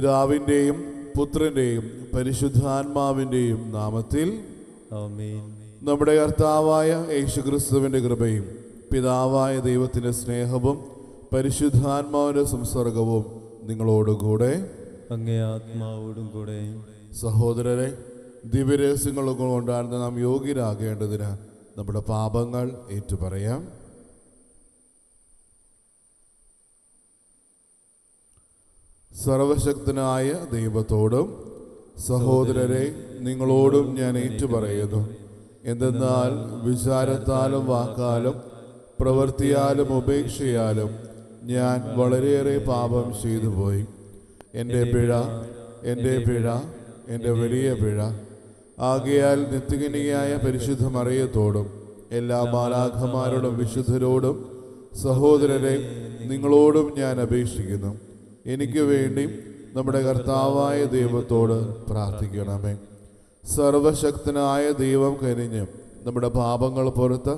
പിതാവിൻ്റെയും പുത്രൻ്റെയും പരിശുദ്ധാത്മാവിൻ്റെയും നാമത്തിൽ ആമേൻ. നമ്മുടെ കർത്താവായ യേശുക്രിസ്തുവിൻ്റെ കൃപയും പിതാവായ ദൈവത്തിൻ്റെ സ്നേഹവും പരിശുദ്ധാത്മാവിൻ്റെ സംസർഗവും നിങ്ങളോടുകൂടെ അങ്ങേ ആത്മാവോടും കൂടെ. സഹോദരരെ, ദിവ്യരഹസ്യങ്ങൾ കൊണ്ടാണ് നാം യോഗ്യരാകേണ്ടതിന് നമ്മുടെ പാപങ്ങൾ ഏറ്റുപറയാം. സർവശക്തനായ ദൈവത്തോടും സഹോദരരെ നിങ്ങളോടും ഞാൻ ഏറ്റുപറയുന്നു. എന്തെന്നാൽ വിചാരത്താലും വാക്കാലും പ്രവൃത്തിയാലും ഉപേക്ഷയാലും ഞാൻ വളരെയേറെ പാപം ചെയ്തു പോയി. എൻ്റെ പിഴ, എൻ്റെ വലിയ പിഴ. ആകയാൽ നിത്യകന്യകയായ പരിശുദ്ധ മറിയത്തോടും എല്ലാ മാലാഖമാരോടും വിശുദ്ധരോടും സഹോദരരെ നിങ്ങളോടും ഞാൻ അപേക്ഷിക്കുന്നു, എനിക്ക് വേണ്ടി നമ്മുടെ കർത്താവായ ദൈവത്തോട് പ്രാർത്ഥിക്കണമേ. സർവശക്തനായ ദൈവം കനിഞ്ഞ് നമ്മുടെ പാപങ്ങൾ പുറത്ത്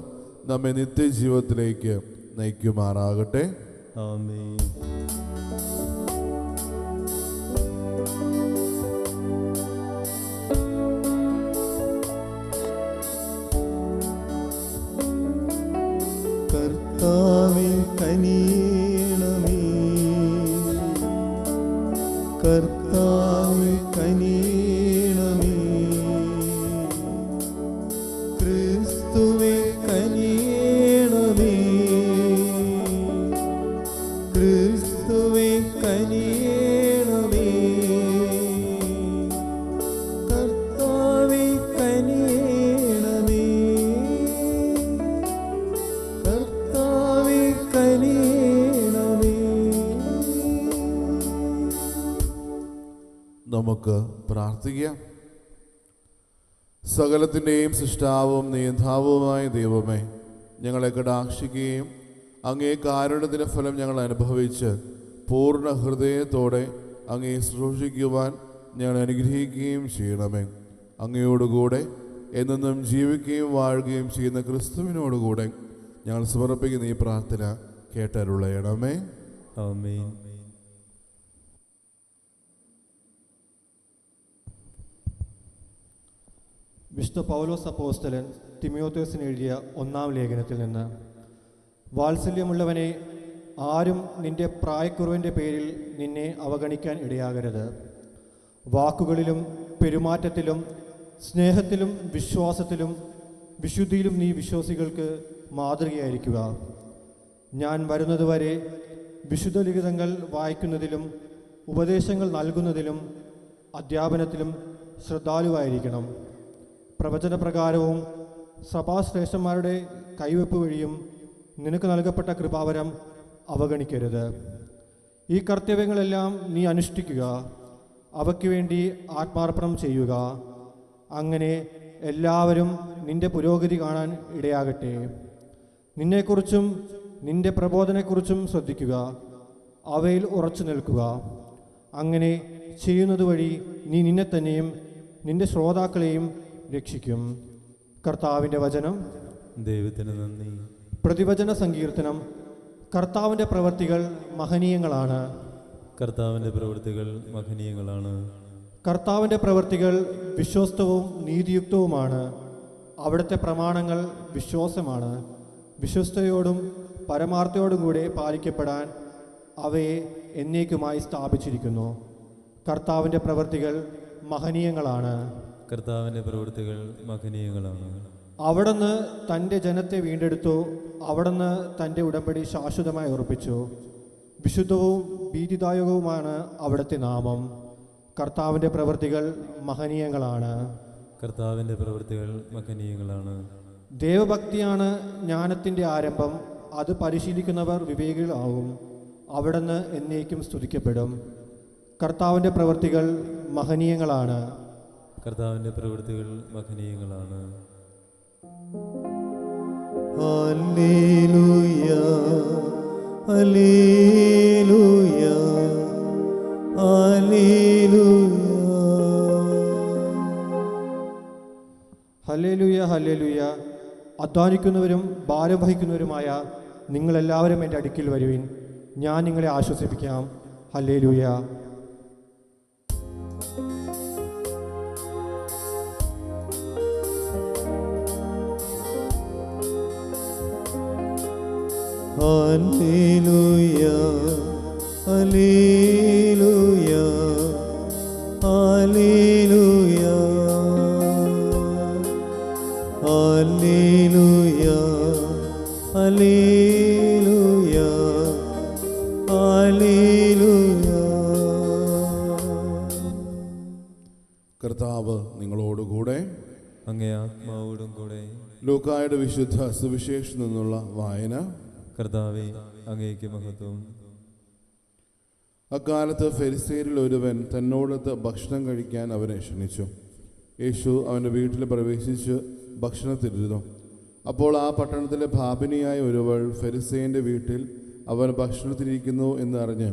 നമ്മെ നിത്യജീവിതത്തിലേക്ക് നയിക്കുമാറാകട്ടെ. ആമേൻ. കർത്താവേ കനിയണമേ, കർത്താവേ കനിയണമേ, ക്രിസ്തുവേ കനിയണമേ, ക്രിസ്തുവേ കനിയണമേ, കർത്താവേ കനിയണമേ, കർത്താവേ കനിയണമേ. നമുക്ക് പ്രാർത്ഥിക്കാം. സകലത്തിൻ്റെയും സൃഷ്ടാവും നിയന്താവുമായ ദൈവമേ, ഞങ്ങളെ കടാക്ഷിക്കുകയും അങ്ങേ കാരുണ്യത്തിൻ്റെ ഫലം ഞങ്ങൾ അനുഭവിച്ച് പൂർണ്ണ ഹൃദയത്തോടെ അങ്ങേ ശുശ്രൂഷിക്കുവാൻ ഞങ്ങൾ അനുഗ്രഹിക്കുകയും ചെയ്യണമേ. അങ്ങയോടുകൂടെ എന്നെന്നും ജീവിക്കുകയും വാഴുകയും ചെയ്യുന്ന ക്രിസ്തുവിനോടുകൂടെ ഞങ്ങൾ സമർപ്പിക്കുന്ന ഈ പ്രാർത്ഥന കേട്ടരുളയണമേ. ആമേൻ. വിശുദ്ധ പൗലോസ് അപ്പോസ്തലൻ തിമോഥെയോസിന് എഴുതിയ 1-ാം ലേഖനത്തിൽ നിന്ന്: വാത്സല്യമുള്ളവനെ, ആരും നിന്റെ പ്രായക്കുറവിൻ്റെ പേരിൽ നിന്നെ അവഗണിക്കാൻ ഇടയാകരുത്. വാക്കുകളിലും പെരുമാറ്റത്തിലും സ്നേഹത്തിലും വിശ്വാസത്തിലും വിശുദ്ധിയിലും നീ വിശ്വാസികൾക്ക് മാതൃകയായിരിക്കുക. ഞാൻ വരുന്നതുവരെ വിശുദ്ധ ലിഖിതങ്ങൾ വായിക്കുന്നതിലും ഉപദേശങ്ങൾ നൽകുന്നതിലും അധ്യാപനത്തിലും ശ്രദ്ധാലുവായിരിക്കണം. പ്രവചനപ്രകാരവും സഭാശ്രേഷ്ഠന്മാരുടെ കൈവെപ്പ് വഴിയും നിനക്ക് നൽകപ്പെട്ട കൃപാവരം അവഗണിക്കരുത്. ഈ കർത്തവ്യങ്ങളെല്ലാം നീ അനുഷ്ഠിക്കുക, അവയ്ക്ക് വേണ്ടി ആത്മാർപ്പണം ചെയ്യുക. അങ്ങനെ എല്ലാവരും നിന്റെ പുരോഗതി കാണാൻ ഇടയാകട്ടെ. നിന്നെക്കുറിച്ചും നിന്റെ പ്രബോധനത്തെക്കുറിച്ചും ശ്രദ്ധിക്കുക, അവയിൽ ഉറച്ചു നിൽക്കുക. അങ്ങനെ ചെയ്യുന്നത് വഴി നീ നിന്നെ തന്നെയും നിന്റെ ശ്രോതാക്കളെയും രക്ഷിക്കും. കർത്താവിൻ്റെ വചനം. ദൈവത്തിന് നന്ദി. പ്രതിവചന സങ്കീർത്തനം. കർത്താവിൻ്റെ പ്രവൃത്തികൾ മഹനീയങ്ങളാണ്. കർത്താവിൻ്റെ പ്രവൃത്തികൾ മഹനീയങ്ങളാണ്. കർത്താവിൻ്റെ പ്രവൃത്തികൾ വിശ്വസ്തവും നീതിയുക്തവുമാണ്. അവിടുത്തെ പ്രമാണങ്ങൾ വിശ്വാസമാണ്. വിശ്വസ്തയോടും പരമാർത്ഥയോടും കൂടെ പാലിക്കപ്പെടാൻ അവയെ എന്നേക്കുമായി സ്ഥാപിച്ചിരിക്കുന്നു. കർത്താവിൻ്റെ പ്രവൃത്തികൾ മഹനീയങ്ങളാണ്. കർത്താവിൻ്റെ പ്രവൃത്തികൾ മഹനീയങ്ങളാണ്. അവിടുന്ന് തൻ്റെ ജനത്തെ വീണ്ടെടുത്തു. അവിടുന്ന് തൻ്റെ ഉടമ്പടി ശാശ്വതമായി ഉറപ്പിച്ചു. വിശുദ്ധവും ഭീതിദായകവുമാണ് അവിടുത്തെ നാമം. കർത്താവിൻ്റെ പ്രവൃത്തികൾ മഹനീയങ്ങളാണ്. കർത്താവിൻ്റെ പ്രവൃത്തികൾ മഹനീയങ്ങളാണ്. ദേവഭക്തിയാണ് ജ്ഞാനത്തിൻ്റെ ആരംഭം. അത് പരിശീലിക്കുന്നവർ വിവേകികളാവും. അവിടുന്ന് എന്നേക്കും സ്തുതിക്കപ്പെടും. കർത്താവിൻ്റെ പ്രവൃത്തികൾ മഹനീയങ്ങളാണ്. കർത്താവിൻ്റെ പ്രവൃത്തികൾ മഹനീയങ്ങളാണ്. ഹല്ലേലൂയ, ഹല്ലേലൂയ, ഹല്ലേലൂയ. ഹല്ലേലൂയ, ഹല്ലേലൂയ. അധ്വാനിക്കുന്നവരും ഭാരം വഹിക്കുന്നവരുമായ നിങ്ങളെല്ലാവരും എൻ്റെ അടുക്കിൽ വരുവിൻ, ഞാൻ നിങ്ങളെ ആശ്വസിപ്പിക്കാം. ഹല്ലേലൂയ. ഹല്ലേലൂയ ഹല്ലേലൂയ ഹല്ലേലൂയ ഹല്ലേലൂയ ഹല്ലേലൂയ ഹല്ലേലൂയ. കർത്താവ് നിങ്ങളോടുകൂടെ. അങ്ങേ ആത്മാവോടും കൂടെ. ലൂക്കായുടെ വിശുദ്ധ സുവിശേഷത്തിൽ നിന്നുള്ള വായന. കർത്താവേ, അങ്ങേക്ക് മഹത്വം. അക്കാലത്ത് ഫരിസേരിൽ ഒരുവൻ തന്നോടൊത്ത് ഭക്ഷണം കഴിക്കാൻ അവനെ ക്ഷണിച്ചു. യേശു അവൻ്റെ വീട്ടിൽ പ്രവേശിച്ച് ഭക്ഷണത്തിരുന്നു. അപ്പോൾ ആ പട്ടണത്തിലെ പാപിനിയായ ഒരുവൾ ഫരിസേയൻ്റെ വീട്ടിൽ അവൻ ഭക്ഷണത്തിരിക്കുന്നു എന്നറിഞ്ഞ്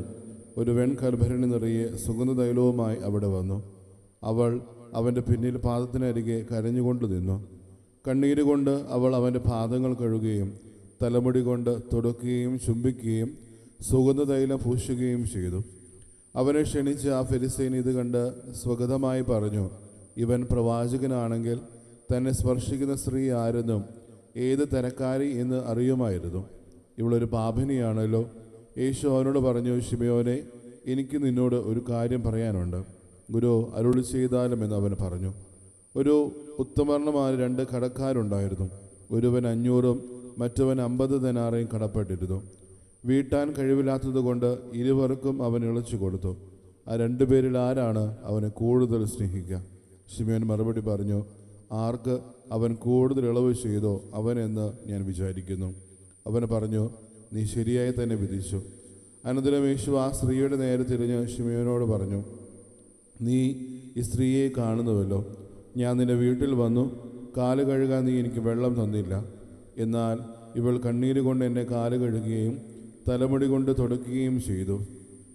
ഒരു വെൺകൽഭരണി നിറയെ സുഗന്ധതൈലവുമായി അവിടെ വന്നു. അവൾ അവൻ്റെ പിന്നിൽ പാദത്തിനരികെ കരഞ്ഞുകൊണ്ട് നിന്നു. കണ്ണീരുകൊണ്ട് അവൾ അവൻ്റെ പാദങ്ങൾ കഴുകുകയും തലമുടി കൊണ്ട് തുടക്കുകയും ചുംബിക്കുകയും സുഗന്ധതൈലം പൂശുകയും ചെയ്തു. അവനെ ക്ഷണിച്ച് ആ ഫരിസേയൻ ഇത് കണ്ട് സ്വഗതമായി പറഞ്ഞു, ഇവൻ പ്രവാചകനാണെങ്കിൽ തന്നെ സ്പർശിക്കുന്ന സ്ത്രീ ആരെന്നും ഏത് തരക്കാരി എന്ന് അറിയുമായിരുന്നു. ഇവളൊരു പാപിനിയാണല്ലോ. യേശു അവനോട് പറഞ്ഞു, ശിമയോനെ, എനിക്ക് നിന്നോട് ഒരു കാര്യം പറയാനുണ്ട്. ഗുരു, അരുളി ചെയ്താലും എന്ന് അവൻ പറഞ്ഞു. ഒരു ഉത്തമർണമായ 2 കടക്കാരുണ്ടായിരുന്നു. ഒരുവൻ 500 മറ്റവൻ 50 ദനാറയും കടപ്പെട്ടിരുന്നു. വീട്ടാൻ കഴിവില്ലാത്തതുകൊണ്ട് ഇരുവർക്കും അവൻ ഇളച്ചു കൊടുത്തു. ആ 2 പേരിൽ ആരാണ് അവനെ കൂടുതൽ സ്നേഹിക്കുക? ശിമയോൻ മറുപടി പറഞ്ഞു, ആർക്ക് അവൻ കൂടുതൽ ഇളവ് ചെയ്തോ അവനെന്ന് ഞാൻ വിചാരിക്കുന്നു. അവൻ പറഞ്ഞു, നീ ശരിയായി തന്നെ വിധിച്ചു. അനന്തരം യേശു ആ സ്ത്രീയുടെ നേരെ തിരിഞ്ഞ് ശിമയോനോട് പറഞ്ഞു, നീ ഈ സ്ത്രീയെ കാണുന്നുവല്ലോ. ഞാൻ നിന്റെ വീട്ടിൽ വന്നു, കാല് കഴുകാൻ നീ എനിക്ക് വെള്ളം തന്നില്ല. എന്നാൽ ഇവൾ കണ്ണീര് കൊണ്ട് എൻ്റെ കാല് കഴുകുകയും തലമുടി കൊണ്ട് തുടയ്ക്കുകയും ചെയ്തു.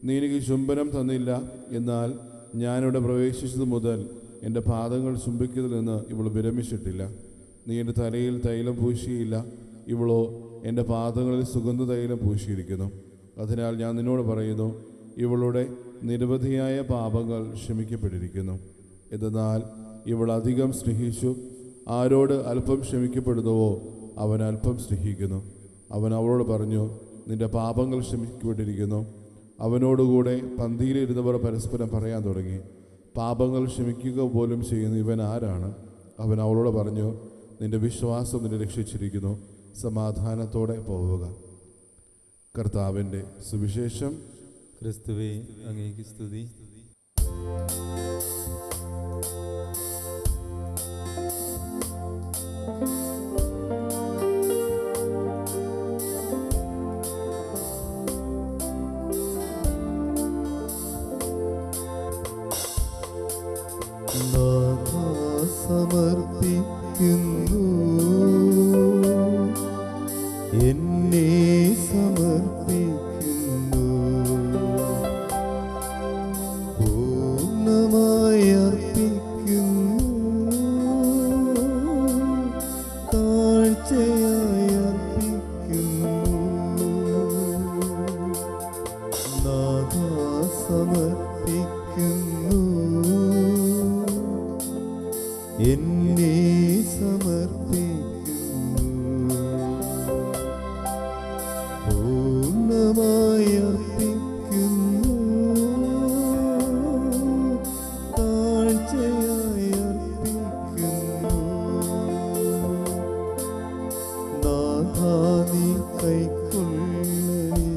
നീ എനിക്ക് ചുംബനം തന്നില്ല. എന്നാൽ ഞാനിവിടെ പ്രവേശിച്ചത് മുതൽ എൻ്റെ പാദങ്ങൾ ചുംബിക്കുന്നതിൽ നിന്ന് ഇവൾ വിരമിച്ചിട്ടില്ല. നീ എൻ്റെ തലയിൽ തൈലം പൂശിയില്ല. ഇവളോ എൻ്റെ പാദങ്ങളിൽ സുഗന്ധ തൈലം പൂശിയിരിക്കുന്നു. അതിനാൽ ഞാൻ നിന്നോട് പറയുന്നു, ഇവളുടെ നിരവധിയായ പാപങ്ങൾ ക്ഷമിക്കപ്പെട്ടിരിക്കുന്നു. എന്നാൽ ഇവൾ അധികം സ്നേഹിച്ചു. ആരോട് അല്പം ക്ഷമിക്കപ്പെടുന്നുവോ അവൻ അല്പം സ്നേഹിക്കുന്നു. അവൻ അവളോട് പറഞ്ഞു, നിന്റെ പാപങ്ങൾ ക്ഷമിക്കപ്പെട്ടിരിക്കുന്നു. അവനോടുകൂടെ പന്തിയിലിരുന്നവർ പരസ്പരം പറയാൻ തുടങ്ങി, പാപങ്ങൾ ക്ഷമിക്കുക പോലും ചെയ്യുന്ന ഇവൻ ആരാണ്? അവൻ അവളോട് പറഞ്ഞു, നിന്റെ വിശ്വാസം നിന്നെ രക്ഷിച്ചിരിക്കുന്നു. സമാധാനത്തോടെ പോവുക. കർത്താവിൻ്റെ സുവിശേഷം. ക്രിസ്തുവേ, അങ്ങേക്ക് സ്തുതി. സമർപ്പിക്കുന്നു, എന്നെ സമർപ്പിക്കുന്നു, പൂർണ്ണമായി അർപ്പിക്കുന്നു, താഴ്ചയായി അർപ്പിക്കുന്നു. നാഥാ സമർപ്പിക്കുന്നു, എന്നെ സമർപ്പിക്കുന്നു, പൂർണ്ണമായി അർപ്പിക്കുന്നു, താഴ്ചയായി അർപ്പിക്കുന്നു. നാഥാ നീ കൈക്കൊള്ളണേ,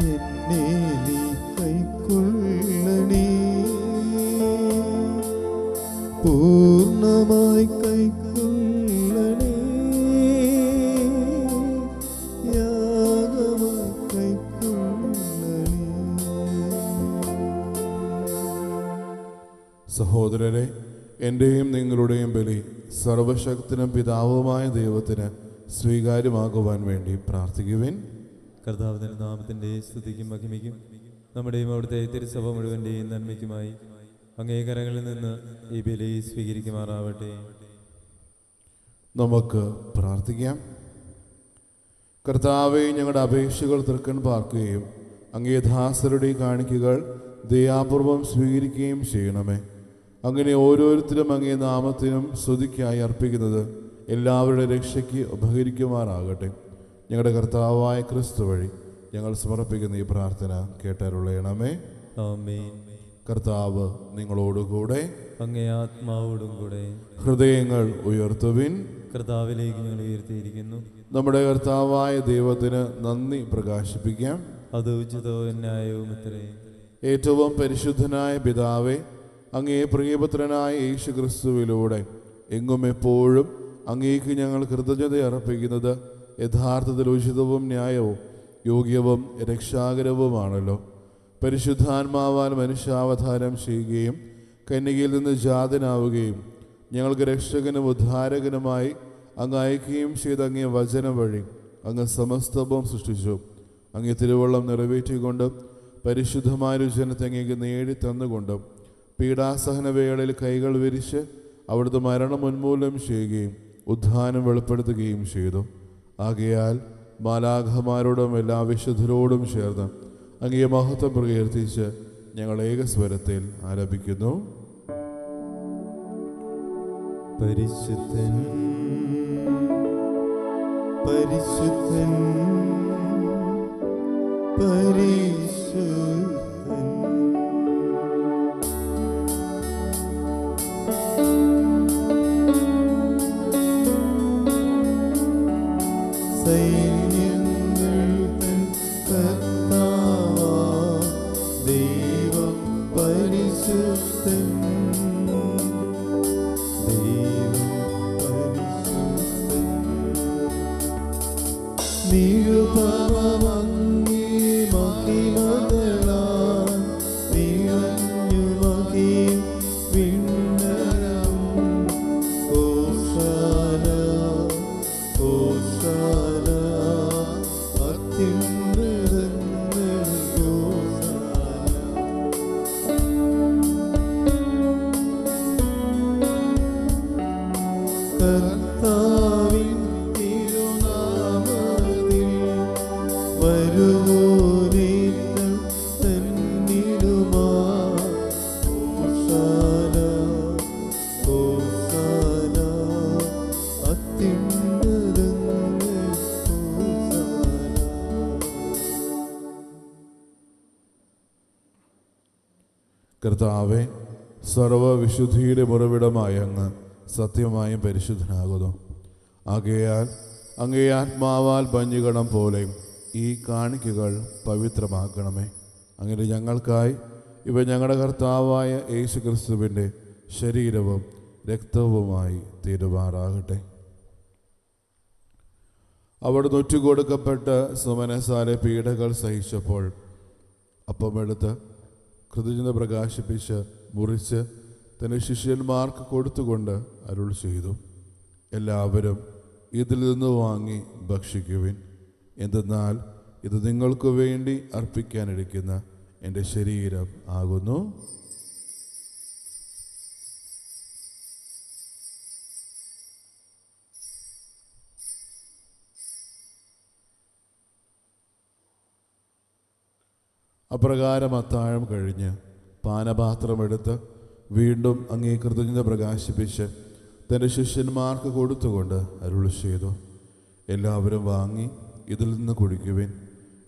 എന്നെ നീ കൈക്കൊള്ളണേ, പൂർണ്ണമായി കൈക്കൊള്ളണേ, യാഗമായി കൈക്കൊള്ളണേ. സഹോദരരെ, എൻ്റെയും നിങ്ങളുടെയും ബലി സർവശക്തനും പിതാവുമായ ദൈവത്തിന് സ്വീകാര്യമാകുവാൻ വേണ്ടി പ്രാർത്ഥിക്കുവിൻ. കർത്താവിന്റെ നാമത്തിന്റെ സ്തുതിക്കും മഹിമയ്ക്കും നമ്മുടെയും അവിടുത്തെ തിരുസഭ മുഴുവൻ്റെയും നന്മയ്ക്കുമായി അങ്ങേ കരങ്ങളിൽ നിന്ന് ഈ ബലി സ്വീകരിക്കുമാറാവട്ടെ. നമുക്ക് പ്രാർത്ഥിക്കാം. കർത്താവെ, ഞങ്ങളുടെ അപേക്ഷകൾ തൃക്കൺ പാർക്കുകയും അങ്ങേ ദാസരുടെ കാണിക്കകൾ ദയാപൂർവം സ്വീകരിക്കുകയും ചെയ്യണമേ. അങ്ങനെ ഓരോരുത്തരും അങ്ങേ നാമത്തിനും സ്തുതിക്കായി അർപ്പിക്കുന്നത് എല്ലാവരുടെ രക്ഷയ്ക്ക് ഉപകരിക്കുമാറാകട്ടെ. ഞങ്ങളുടെ കർത്താവായ ക്രിസ്തു വഴി ഞങ്ങൾ സമർപ്പിക്കുന്ന ഈ പ്രാർത്ഥന കേട്ടരുളയണമേ. ആമേൻ. കർത്താവ് നിങ്ങളോടുകൂടെ. അങ്ങേ ആത്മാവോടും കൂടെ. ഹൃദയങ്ങൾ ഉയർത്തുവിൻ. കർത്താവിലേക്ക് ഞങ്ങൾ ഉയർത്തിയിരിക്കുന്നു. നമ്മുടെ കർത്താവായ ദൈവത്തിന് നന്ദി പ്രകാശിപ്പിക്കാം. അത് ഉചിതവും ന്യായവും അത്രേ. ഏറ്റവും പരിശുദ്ധനായ പിതാവേ, അങ്ങേ പ്രിയപുത്രനായ യേശു ക്രിസ്തുവിലൂടെ എങ്ങും എപ്പോഴും അങ്ങേക്ക് ഞങ്ങൾ കൃതജ്ഞത അർപ്പിക്കുന്നത് യഥാർത്ഥത്തിൽ ഉചിതവും ന്യായവും യോഗ്യവും രക്ഷാകരവുമാണല്ലോ. പരിശുദ്ധാത്മാവാൽ മനുഷ്യാവതാരം ചെയ്യുകയും കന്യകയിൽ നിന്ന് ജാതനാവുകയും ഞങ്ങൾക്ക് രക്ഷകനും ഉദ്ധാരകനുമായി അങ്ങ് അയക്കുകയും ചെയ്ത അങ്ങേ വചനം വഴി അങ്ങ് സമസ്തവും സൃഷ്ടിച്ചു. അങ്ങേ തിരുവള്ളം നിറവേറ്റിക്കൊണ്ടും പരിശുദ്ധമായ ജനത്തെ അങ്ങേക്ക് നേടിത്തന്നുകൊണ്ടും പീഡാസഹനവേളയിൽ കൈകൾ വിരിച്ച് അവിടുത്തെ മരണം ഉന്മൂലനം ചെയ്യുകയും ഉദ്ധാനം വെളിപ്പെടുത്തുകയും ചെയ്തു. ആകയാൽ മാലാഖമാരോടും എല്ലാ വിശുദ്ധരോടും ചേർന്ന് അങ്ങേ മഹത്വം പ്രകീർത്തിച്ച് ഞങ്ങൾ ഏകസ്വരത്തിൽ ആലപിക്കുന്നു. പരിശുദ്ധൻ പരിശുദ്ധൻ പരിശുദ്ധൻ സൈന്യങ്ങൾ തൻ കർത്താവാം ദൈവം പരിശുദ്ധൻ ദൈവം പരിശുദ്ധൻ നിരുപമങ്ങി മഹിമകളാൽ നിറഞ്ഞു മഹിം വിണ്ണരം ഓശാന ഓശാന അത്യുന്നതങ്ങളിൽ ഓശാന. കർത്താവിൻ തിരുനാമത്തിൽ വരുവോനേറ്റം തന്നിടുമാ ഓശാന ഓശാന അത്യുന്നതങ്ങളിൽ ഓശാന. കർത്താവെ, സർവവിശുദ്ധിയുടെ ഉറവിടമായ അങ്ങ് സത്യമായും പരിശുദ്ധനാകുന്നു. ആകയാൽ അങ്ങേ ആത്മാവാൽ പഞ്ഞുകണം പോലെ ഈ കാണിക്കകൾ പവിത്രമാക്കണമേ. അങ്ങനെ ഞങ്ങൾക്കായി ഇവ ഞങ്ങളുടെ കർത്താവായ യേശു ക്രിസ്തുവിൻ്റെ ശരീരവും രക്തവുമായി തീരുമാറാകട്ടെ. അവിടെ നൊറ്റുകൊടുക്കപ്പെട്ട് സുമനസാലെ പീഡകൾ സഹിച്ചപ്പോൾ അപ്പമെടുത്ത് കൃതജ്ഞത പ്രകാശിപ്പിച്ച് മുറിച്ച് തൻ്റെ ശിഷ്യന്മാർക്ക് കൊടുത്തുകൊണ്ട് അരുൾ ചെയ്തു, എല്ലാവരും ഇതിൽ നിന്ന് വാങ്ങി ഭക്ഷിക്കുവിൻ. എന്തെന്നാൽ ഇത് നിങ്ങൾക്ക് വേണ്ടി അർപ്പിക്കാനിരിക്കുന്ന എൻ്റെ ശരീരം ആകുന്നു. അപ്രകാരം അത്താഴം കഴിഞ്ഞ് പാനപാത്രമെടുത്ത് വീണ്ടും അങ്ങേ കൃതജ്ഞത പ്രകാശിപ്പിച്ച് തൻ്റെ ശിഷ്യന്മാർക്ക് കൊടുത്തുകൊണ്ട് അരുൾ ചെയ്തു, എല്ലാവരും വാങ്ങി ഇതിൽ നിന്ന് കുടിക്കുവിൻ.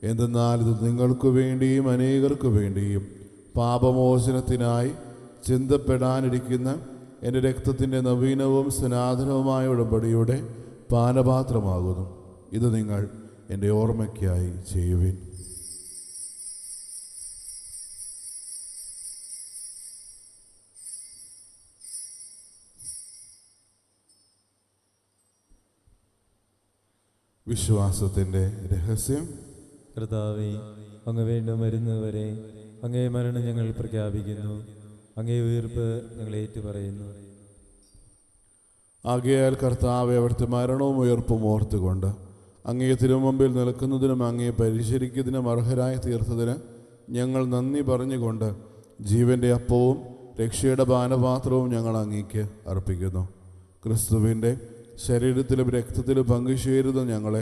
എന്തെന്നാൽ ഇത് നിങ്ങൾക്ക് വേണ്ടിയും അനേകർക്ക് വേണ്ടിയും പാപമോചനത്തിനായി ചിന്തപ്പെടാനിരിക്കുന്ന എൻ്റെ രക്തത്തിൻ്റെ നവീനവും സനാതനവുമായ ഉടമ്പടിയുടെ പാനപാത്രമാകുന്നു. ഇത് നിങ്ങൾ എൻ്റെ ഓർമ്മയ്ക്കായി ചെയ്യുവിൻ. വിശ്വാസത്തിൻ്റെ രഹസ്യം. കർത്താവേ, അങ്ങ് വീണ്ടും വരുന്നവരെ അങ്ങേ മരണം ഞങ്ങൾ പ്രഖ്യാപിക്കുന്നു, അങ്ങേ ഉയർപ്പ് ഞങ്ങൾ ഏറ്റുപറയുന്നു. ആകയാൽ കർത്താവെ, അവിടുത്തെ മരണവും ഉയർപ്പും ഓർത്തുകൊണ്ട് അങ്ങേ തിരുമുമ്പിൽ നിൽക്കുന്നതിനും അങ്ങേ പരിചരിക്കുന്നതിനും അർഹരായി തീർത്തതിന് ഞങ്ങൾ നന്ദി പറഞ്ഞുകൊണ്ട് ജീവൻ്റെ അപ്പവും രക്ഷയുടെ പാനപാത്രവും ഞങ്ങൾ അങ്ങേക്ക് അർപ്പിക്കുന്നു. ക്രിസ്തുവിൻ്റെ ശരീരത്തിലും രക്തത്തിലും പങ്കുചേരുന്ന ഞങ്ങളെ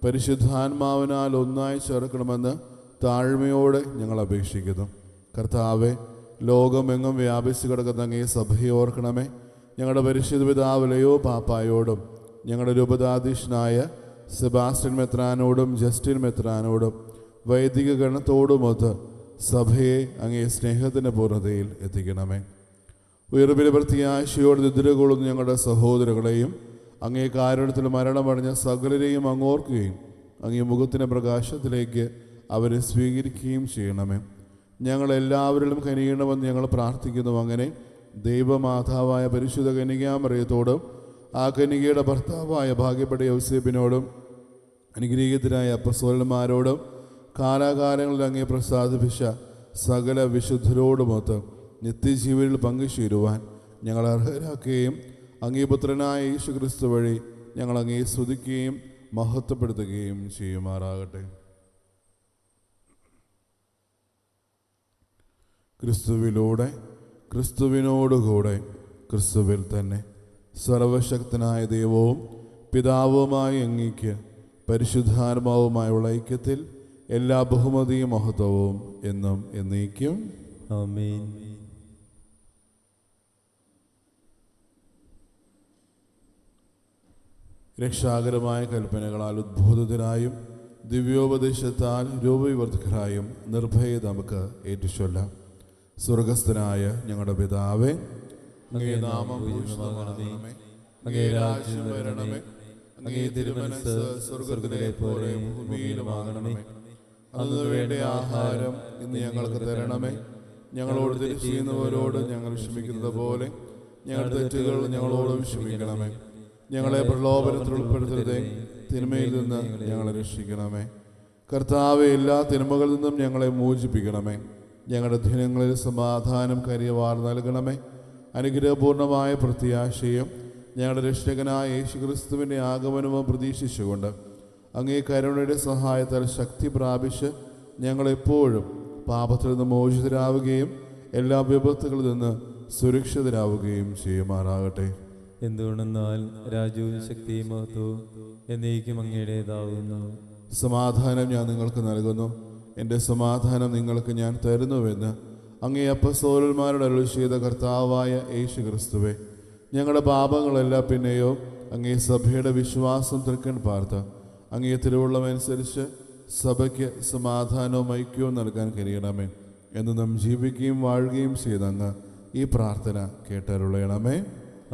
പരിശുദ്ധാത്മാവിനാൽ ഒന്നായി ചേർക്കണമെന്ന് താഴ്മയോടെ ഞങ്ങൾ അപേക്ഷിക്കുന്നു. കർത്താവെ, ലോകമെങ്ങും വ്യാപിച്ചു കിടക്കുന്ന അങ്ങേ സഭയെ ഓർക്കണമേ. ഞങ്ങളുടെ പരിശുദ്ധ പിതാവ് ലയോ പാപ്പായോടും ഞങ്ങളുടെ രൂപതാധീശനായ സെബാസ്റ്റ്യൻ മെത്രാനോടും ജസ്റ്റിൻ മെത്രാനോടും വൈദിക ഗണത്തോടുമൊത്ത് സഭയെ അങ്ങേ സ്നേഹത്തിൻ്റെ പൂർണ്ണതയിൽ എത്തിക്കണമേ. ഉയർവിലെ പ്രത്യാശയോട് നിദ്രകൊള്ളുന്ന ഞങ്ങളുടെ സഹോദരങ്ങളെയും അങ്ങേ കാരുണ്യത്തിൽ മരണമടഞ്ഞ സകലരെയും അങ്ങോർക്കുകയും അങ്ങേ മുഖത്തിൻ്റെ പ്രകാശത്തിലേക്ക് അവരെ സ്വീകരിക്കുകയും ചെയ്യണമേ. ഞങ്ങളെല്ലാവരിലും കനിയണമെന്ന് ഞങ്ങൾ പ്രാർത്ഥിക്കുന്നു. അങ്ങനെ ദൈവമാതാവായ പരിശുദ്ധ കന്യകാമറിയത്തോടും ആ കന്യകയുടെ ഭർത്താവായ ഭാഗ്യപ്പെട്ട യൗസേപ്പിനോടും അനുഗ്രഹീതരായ അപ്പസ്തോലന്മാരോടും കാലാകാലങ്ങളിൽ അങ്ങേ പ്രസാദിപ്പിച്ച സകല വിശുദ്ധരോടുമൊത്ത് നിത്യജീവനിൽ പങ്കുചേരുവാൻ ഞങ്ങൾ അർഹരാക്കുകയും അങ്ങേ പുത്രനായ യേശു ക്രിസ്തു വഴി ഞങ്ങൾ അങ്ങേ സ്തുതിക്കുകയും മഹത്വപ്പെടുത്തുകയും ചെയ്യുമാറാകട്ടെ. ക്രിസ്തുവിലൂടെ, ക്രിസ്തുവിനോടുകൂടെ, ക്രിസ്തുവിൽ തന്നെ സർവശക്തനായ ദൈവവും പിതാവുമായ അങ്ങേക്ക് പരിശുദ്ധാത്മാവുമായുള്ള ഐക്യത്തിൽ എല്ലാ ബഹുമതിയും മഹത്വവും എന്നും എന്നേക്കും ആമേൻ. രക്ഷാകരമായ കൽപ്പനകളാൽ ഉദ്ബോധിതരായും ദിവ്യോപദേശത്താൽ രൂപവിവർദ്ധകരായും നിർഭയ നമുക്ക് ഏറ്റുചൊല്ലാം. സ്വർഗസ്ഥനായ ഞങ്ങളുടെ പിതാവേ, അങ്ങേ നാമം പൂജിതമാകണമേ, അങ്ങേ രാജ്യം വരണമേ, അങ്ങേ തിരുമനസ്സ് സ്വർഗത്തിലെ പോലെ ഭൂമിയിലുമാകണമേ. അന്നു വേണ്ട ആഹാരം ഇന്ന് ഞങ്ങൾക്ക് തരണമേ. ഞങ്ങളോട് തെറ്റ് ചെയ്യുന്നവരോട് ഞങ്ങൾ ക്ഷമിക്കുന്നത് പോലെ ഞങ്ങളുടെ തെറ്റുകൾ ഞങ്ങളോടും ക്ഷമിക്കണമേ. ഞങ്ങളെ പ്രലോഭനത്തിൽ ഉൾപ്പെടുത്തരുതേ, തിന്മയിൽ നിന്ന് ഞങ്ങളെ രക്ഷിക്കണമേ. കർത്താവെ, എല്ലാ തിന്മകളിൽ നിന്നും ഞങ്ങളെ മോചിപ്പിക്കണമേ. ഞങ്ങളുടെ ദിനങ്ങളിൽ സമാധാനം കരിയവാർ നൽകണമേ. അനുഗ്രഹപൂർണമായ പ്രത്യാശയും ഞങ്ങളുടെ രക്ഷകനായ യേശുക്രിസ്തുവിൻ്റെ ആഗമനവും പ്രതീക്ഷിച്ചുകൊണ്ട് അങ്ങേ കരുണയുടെ സഹായത്താൽ ശക്തി പ്രാപിച്ച് ഞങ്ങളെപ്പോഴും പാപത്തിൽ നിന്ന് മോചിതരാവുകയും എല്ലാ വിപത്തുകളിൽ നിന്ന് സുരക്ഷിതരാവുകയും ചെയ്യുമാറാകട്ടെ. എന്തുകൊണ്ടെന്നാൽ രാജ്യവും ശക്തിയും മഹത്വവും എന്നേക്കും അങ്ങയുടേതാവുന്നു. സമാധാനം ഞാൻ നിങ്ങൾക്ക് നൽകുന്നു, എൻ്റെ സമാധാനം നിങ്ങൾക്ക് ഞാൻ തരുന്നുവെന്ന് അങ്ങേ അപ്പസ്തോലന്മാരുടെ അരുളി ചെയ്ത കർത്താവായ യേശു ക്രിസ്തുവേ, ഞങ്ങളുടെ പാപങ്ങളെല്ലാം പിന്നെയോ അങ്ങേ സഭയുടെ വിശ്വാസം തൃക്കൺ പാർത്ത് അങ്ങേ തിരുവുള്ളമനുസരിച്ച് സഭയ്ക്ക് സമാധാനവും ഐക്യവും നൽകാൻ കഴിയണമേ. എന്ന് നാം ജീവിക്കുകയും വാഴുകയും ചെയ്തങ്ങ് ഈ പ്രാർത്ഥന കേട്ടരുളയണമേ.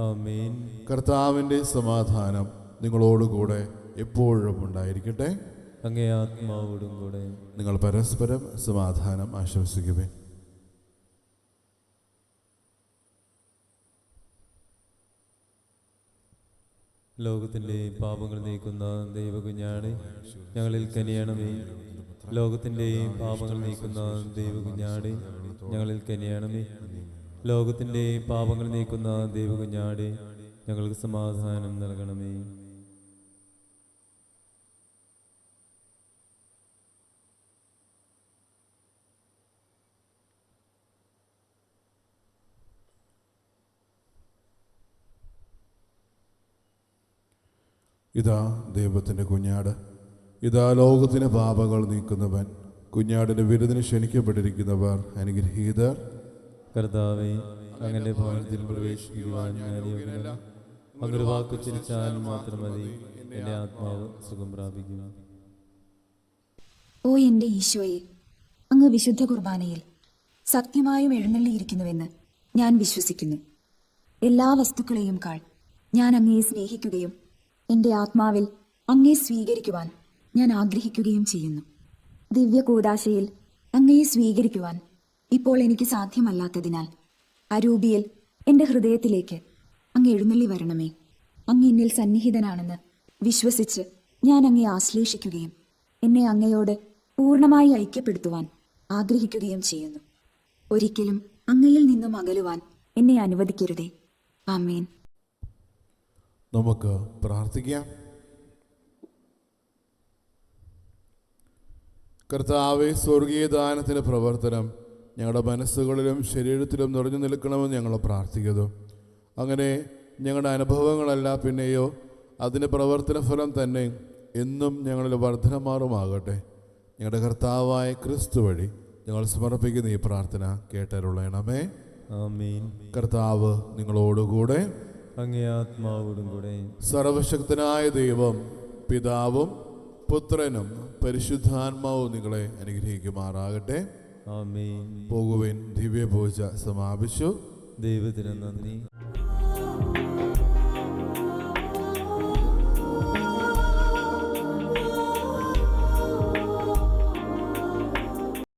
ആമേൻ. കർത്താവിൻ്റെ സമാധാനം നിങ്ങളോടുകൂടെ എപ്പോഴും ഉണ്ടായിരിക്കട്ടെ. അങ്ങേ ആത്മാവോടും കൂടെ. നിങ്ങൾ പരസ്പരം സമാധാനം ആശംസിക്കുവേ. ലോകത്തിൻ്റെ പാപങ്ങൾ നീക്കുന്ന ദൈവകുഞ്ഞാടെ ഞങ്ങളിൽ കനിയണമേ. ലോകത്തിൻ്റെ പാപങ്ങൾ നീക്കുന്ന ദൈവകുഞ്ഞാടെ ഞങ്ങളിൽ കനിയണമേ. ലോകത്തിൻ്റെ പാപങ്ങൾ നീക്കുന്ന ദൈവകുഞ്ഞാടെ ഞങ്ങൾക്ക് സമാധാനം നൽകണമേ. ഇതാ ദൈവത്തിൻ്റെ കുഞ്ഞാട്, ഇതാ ലോകത്തിൻ്റെ പാപങ്ങൾ നീക്കുന്നവൻ. കുഞ്ഞാടിൻ്റെ വിരുന്നിന് ക്ഷണിക്കപ്പെട്ടിരിക്കുന്നവർ അനുഗ്രഹീതർ. കർത്താവേ, അങ്ങനെ ഭവനത്തിൽ പ്രവേശിക്കുവാൻ ഞാൻ യോഗ്യനല്ല. അങ്ങൊരു വാക്ക് ചിരിച്ചാൽ മാത്രം മതി, എൻ്റെ ആത്മാവ് സുഖം പ്രാപിക്കുക. ഓ എൻ്റെ ഈശോയെ, അങ്ങ് വിശുദ്ധ കുർബാനയിൽ സത്യമായും എഴുന്നള്ളിയിരിക്കുന്നുവെന്ന് ഞാൻ വിശ്വസിക്കുന്നു. എല്ലാ വസ്തുക്കളെയും കാൾ ഞാൻ അങ്ങയെ സ്നേഹിക്കുകയും എൻ്റെ ആത്മാവിൽ അങ്ങയെ സ്വീകരിക്കുവാൻ ഞാൻ ആഗ്രഹിക്കുകയും ചെയ്യുന്നു. ദിവ്യ കൂദാശയിൽ അങ്ങയെ സ്വീകരിക്കുവാൻ ഇപ്പോൾ എനിക്ക് സാധ്യമല്ലാത്തതിനാൽ അരൂപിയിൽ എൻ്റെ ഹൃദയത്തിലേക്ക് അങ്ങ് എഴുന്നള്ളി വരണമേ. അങ്ങ് എന്നിൽ സന്നിഹിതനാണെന്ന് വിശ്വസിച്ച് ഞാൻ അങ്ങയെ ആശ്ലേഷിക്കുകയും എന്നെ അങ്ങയോട് പൂർണ്ണമായി ഐക്യപ്പെടുത്തുവാൻ ആഗ്രഹിക്കുകയും ചെയ്യുന്നു. ഒരിക്കലും അങ്ങയിൽ നിന്നും അകലുവാൻ എന്നെ അനുവദിക്കരുതേ. ആമേൻ. നമുക്ക് പ്രാർത്ഥിക്കാം. കർത്താവേ, സ്വർഗീയ ദാനത്തിൻ്റെ പ്രവർത്തനം ഞങ്ങളുടെ മനസ്സുകളിലും ശരീരത്തിലും നിറഞ്ഞു നിൽക്കണമെന്ന് ഞങ്ങൾ പ്രാർത്ഥിക്കുന്നു. അങ്ങനെ ഞങ്ങളുടെ അനുഭവങ്ങളല്ല പിന്നെയോ അതിൻ്റെ പ്രവർത്തന ഫലം തന്നെ എന്നും ഞങ്ങളിൽ വർധനമാറുമാകട്ടെ. ഞങ്ങളുടെ കർത്താവായ ക്രിസ്തു വഴി ഞങ്ങൾ സമർപ്പിക്കുന്ന ഈ പ്രാർത്ഥന കേട്ടരുളയണമേ. ആമേൻ. കർത്താവ് നിങ്ങളോടുകൂടെ. അങ്ങേ ആത്മാവോടും കൂടെ. സർവശക്തനായ ദൈവം പിതാവും പുത്രനും പരിശുദ്ധാത്മാവും നിങ്ങളെ അനുഗ്രഹിക്കുമാറാകട്ടെ. ആമേൻ. പോകുവിൻ, ദിവ്യപൂജ സമാപിച്ചു. ദൈവത്തിന് നന്ദി.